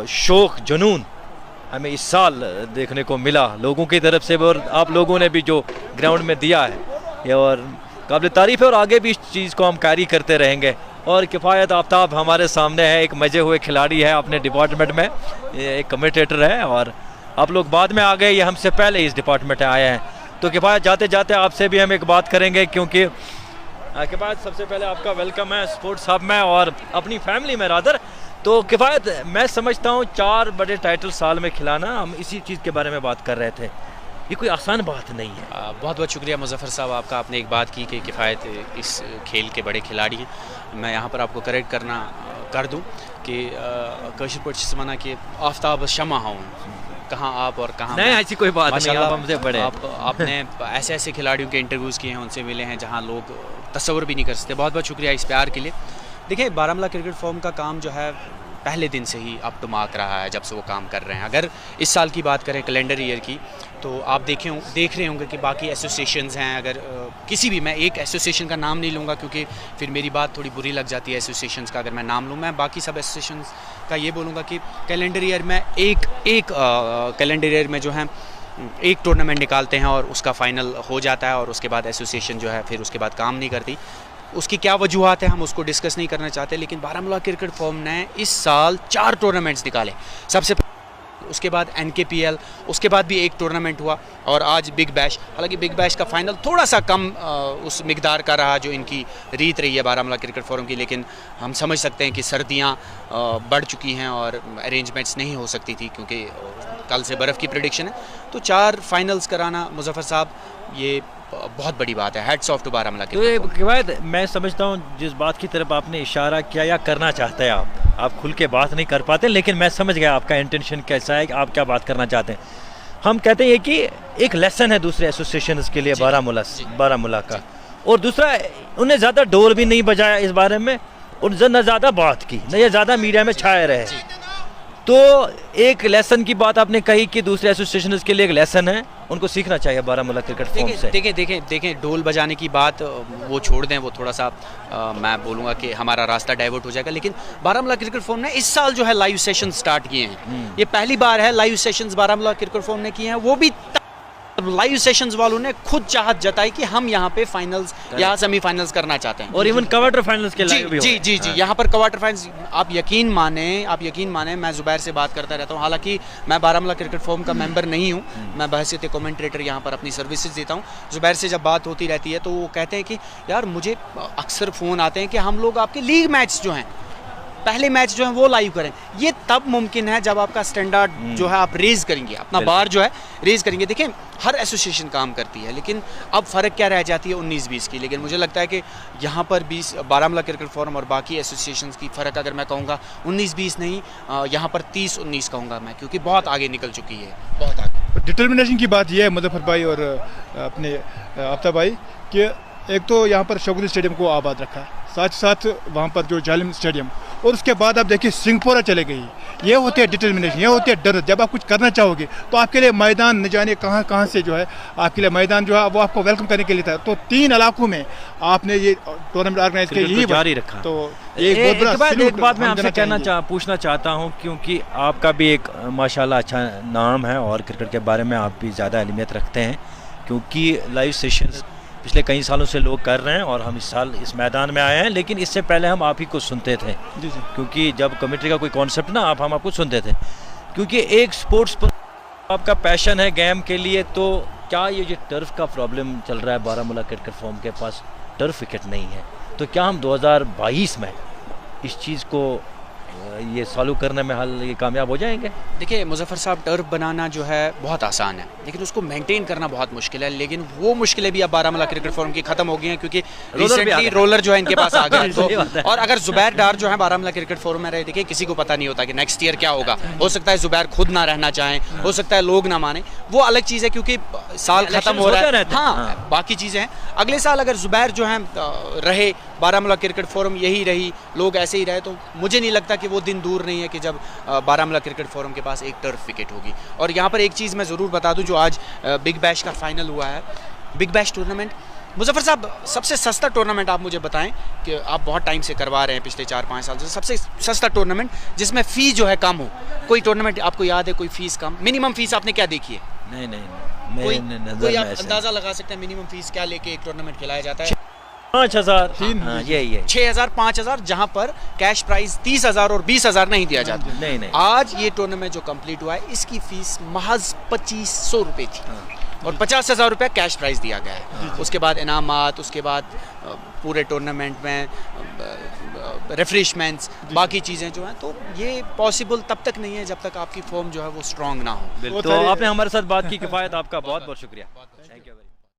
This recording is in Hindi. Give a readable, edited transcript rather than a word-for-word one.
शौक़ जुनून हमें इस साल देखने को मिला लोगों की तरफ से, और आप लोगों ने भी जो ग्राउंड में दिया है ये और काबिल तारीफ़ है, और आगे भी इस चीज़ को हम कैरी करते रहेंगे। और किफ़ायत आफ्ताब हमारे सामने है, एक मजे हुए खिलाड़ी है अपने डिपार्टमेंट में, एक कमेंटेटर है, और आप लोग बाद में आ गए, ये हमसे पहले इस डिपार्टमेंट में आए हैं। तो किफ़ायत जाते जाते आपसे भी हम एक बात करेंगे, क्योंकि किफ़ायत सबसे पहले आपका वेलकम है स्पोर्ट्स हब में और अपनी फैमिली में रादर। तो किफ़ायत मैं समझता हूँ 4 बड़े टाइटल साल में खिलाना, हम इसी चीज़ के बारे में बात कर रहे थे, ये कोई आसान बात नहीं है। बहुत बहुत शुक्रिया मुज़फ़्फ़र साहब आपका। आपने एक बात की कि किफ़ायत इस खेल के बड़े खिलाड़ी हैं। मैं यहाँ पर आपको करेक्ट कर दूँ कि कशिर पट मना कि आफ्ताब शमा हूँ, कहाँ आप और कहाँ नहीं, ऐसी कोई बात नहीं, आप हमसे बड़े। आपने ऐसे ऐसे खिलाड़ियों के इंटरव्यूज़ किए हैं, उनसे मिले हैं जहाँ लोग तस्वर भी नहीं कर सकते। बहुत बहुत शुक्रिया इस प्यार के लिए। देखिए, बारामूला क्रिकेट फॉर्म का काम जो है पहले दिन से ही अप टू मार्क रहा है, जब से वो काम कर रहे हैं। अगर इस साल की बात करें कैलेंडर ईयर की, तो आप देख रहे होंगे कि बाकी एसोसिएशंस हैं। अगर किसी भी, मैं एक एसोसिएशन का नाम नहीं लूँगा क्योंकि फिर मेरी बात थोड़ी बुरी लग जाती है एसोसिएशंस का अगर मैं नाम लूँ। मैं बाकी सब एसोसिएशंस का ये बोलूँगा कि कैलेंडर ईयर में एक कैलेंडर ईयर में जो है एक टूर्नामेंट निकालते हैं और उसका फ़ाइनल हो जाता है, और उसके बाद एसोसिएशन जो है फिर उसके बाद काम नहीं करती। उसकी क्या वजूहत है हम उसको डिस्कस नहीं करना चाहते, लेकिन बारामूला क्रिकेट फॉर्म ने इस साल 4 टूर्नामेंट्स निकाले। सबसे उसके बाद NKPL, उसके बाद भी एक टूर्नामेंट हुआ, और आज बिग बैश। हालांकि बिग बैश का फाइनल थोड़ा सा कम उस मिकदार का रहा जो इनकी रीत रही है बारामूला क्रिकेट फोरम की, लेकिन हम समझ सकते हैं कि सर्दियां बढ़ चुकी हैं और अरेंजमेंट्स नहीं हो सकती थी क्योंकि कल से बर्फ़ की प्रेडिक्शन है। तो 4 फाइनल्स कराना मुज़फ़्फ़र साहब, ये बहुत बड़ी बात है। हेड्स ऑफ टू बारामूला के बाद मैं समझता हूँ जिस बात की तरफ आपने इशारा किया या करना चाहते हैं आप खुल के बात नहीं कर पाते, लेकिन मैं समझ गया आपका इंटेंशन कैसा है, आप क्या बात करना चाहते हैं। हम कहते हैं कि एक लेसन है दूसरे एसोसिएशन के लिए बारामूला का, और दूसरा उन्हें ज़्यादा डोल भी नहीं बजाया इस बारे में, और न ज़्यादा बात की, न ये ज़्यादा मीडिया में छाए रहे। तो एक लेसन की बात आपने कही कि दूसरे एसोसिएशन के लिए एक लेसन है, उनको सीखना चाहिए बारामूला क्रिकेट फॉर्म से। देखें डोल बजाने की बात वो छोड़ दें, वो थोड़ा सा मैं बोलूँगा कि हमारा रास्ता डाइवर्ट हो जाएगा। लेकिन बारामूला क्रिकेट फॉर्म ने इस साल जो है लाइव सेशन स्टार्ट किए हैं। ये पहली बार है live sessions Baramulla cricket form ने किए हैं, वो भी लाइव सेशंस वालों ने खुद चाहत जताई कि हम यहाँ पे फाइनल्स या सेमीफाइनल्स करना चाहते हैं, और इवन क्वार्टर फाइनल्स के लाइव भी जी यहाँ पर क्वार्टर फाइनल्स। आप यकीन माने मैं ज़ुबैर से बात करता रहता हूँ, हालांकि मैं बारामूला क्रिकेट फॉर्म का मेंबर नहीं हूँ, मैं बहैसियत कमेंटेटर यहाँ पर अपनी सर्विसेज देता हूँ। ज़ुबैर से जब बात होती रहती है तो वो कहते हैं कि यार मुझे अक्सर फ़ोन आते हैं कि हम लोग आपके लीग मैच जो हैं, पहले मैच जो है वो लाइव करें। ये तब मुमकिन है जब आपका स्टैंडर्ड जो है आप रेज करेंगे, अपना बार जो है रेज करेंगे। देखें, हर एसोसिएशन काम करती है, लेकिन अब फ़र्क क्या रह जाती है 19-20 की। लेकिन मुझे लगता है कि यहाँ पर 20 बारामूला क्रिकेट फॉरम और बाकी एसोसिएशंस की फ़र्क अगर मैं कहूँगा 19-20 नहीं, यहाँ पर 30-19 कहूँगा मैं, क्योंकि बहुत आगे निकल चुकी है, बहुत आगे। डिटर्मिनेशन की बात यह है मुज़फ़्फ़र भाई और अपने आफ्ताब भाई कि एक तो यहाँ पर शौकत स्टेडियम को आबाद रखा है, साथ साथ वहाँ पर जो जालिम स्टेडियम, और उसके बाद आप देखिए सिंहपोरा चले गई। ये होती है डिटर्मिनेशन, ये होती है डर। जब आप कुछ करना चाहोगे तो आपके लिए मैदान न जाने कहाँ से जो है आपके लिए मैदान जो है वो आपको वेलकम करने के लिए था। तो 3 इलाकों में आपने ये टूर्नामेंट ऑर्गेनाइज किया, यही जारी रखा। तो एक बात मैं आपसे पूछना चाहता हूँ, क्योंकि आपका भी एक माशाल्लाह अच्छा नाम है और क्रिकेट के बारे में आप भी ज़्यादा अहमियत रखते हैं, क्योंकि लाइव सेशंस पिछले कई सालों से लोग कर रहे हैं और हम इस साल इस मैदान में आए हैं। लेकिन इससे पहले हम आप ही को सुनते थे जी, क्योंकि जब कमेटी का कोई कॉन्सेप्ट ना हम आपको सुनते थे, क्योंकि एक स्पोर्ट्स पर आपका पैशन है गेम के लिए। तो क्या ये जो टर्फ का प्रॉब्लम चल रहा है, बारामूला क्रिकेट फॉर्म के पास टर्फ विकेट नहीं है, तो क्या हम 2022 में इस चीज़ को ये सॉल्व करने में ये कामयाब हो जाएंगे? देखिए मुज़फ़्फ़र साहब, टर्फ बनाना जो है बहुत आसान है, लेकिन उसको मेंटेन करना बहुत मुश्किल है। लेकिन वो मुश्किलें भी अब बारामूला क्रिकेट फॉरम की ख़त्म हो गई हैं, क्योंकि रिसेंटली रोलर जो है इनके पास आ गया। तो और अगर ज़ुबैर डार जो है बारामूला क्रिकेट फॉरम में रहे, देखिए किसी को पता नहीं होता कि नेक्स्ट ईयर क्या होगा। हो सकता है ज़ुबैर खुद ना रहना चाहें, हो सकता है लोग ना माने, वो अलग चीज़ है, क्योंकि साल ख़त्म हो रहा है। हाँ, बाकी चीज़ें हैं। अगले साल अगर ज़ुबैर जो है रहे, बारामूला क्रिकेट फॉरम यही रही, लोग ऐसे ही रहे, तो मुझे नहीं लगता कि वो दिन दूर नहीं है कि जब बारामूला क्रिकेट फोरम के पास एक टर्फ विकेट होगी। और यहाँ पर एक चीज़ मैं ज़रूर बता दूँ, जो आज बिग बैश का फाइनल हुआ है, बिग बैश टूर्नामेंट, मुज़फ़्फ़र साहब सबसे सस्ता टूर्नामेंट आप मुझे बताएं कि आप बहुत टाइम से करवा रहे हैं, पिछले 4-5 साल से, सबसे सस्ता टूर्नामेंट जिसमें फ़ी जो है कम हो, कोई टूर्नामेंट आपको याद है कोई फीस कम, मिनिमम फीस आपने क्या देखी है? नहीं नहीं कोई मेरे नजर कोई में आप ऐसा अंदाजा लगा सकते हैं मिनिमम फीस क्या लेके एक टूर्नामेंट खिलाया जाता है? 5,000 तीन। हाँ यही 6,000 5,000, जहां पर कैश प्राइज 30,000 और 20,000 नहीं दिया जाता। नहीं नहीं आज ये टूर्नामेंट जो कंप्लीट हुआ है इसकी फीस महज 2,500 रुपये थी और 50,000 रुपया कैश प्राइज दिया गया है। उसके बाद इनामात, उसके बाद पूरे टूर्नामेंट में रिफ्रेशमेंट्स, बाकी चीज़ें जो हैं, तो ये पॉसिबल तब तक नहीं है जब तक आपकी फॉर्म जो है वो स्ट्रांग ना हो। तो आपने हमारे साथ बात की, किफ़ायत आपका बहुत बहुत शुक्रिया, थैंक यू।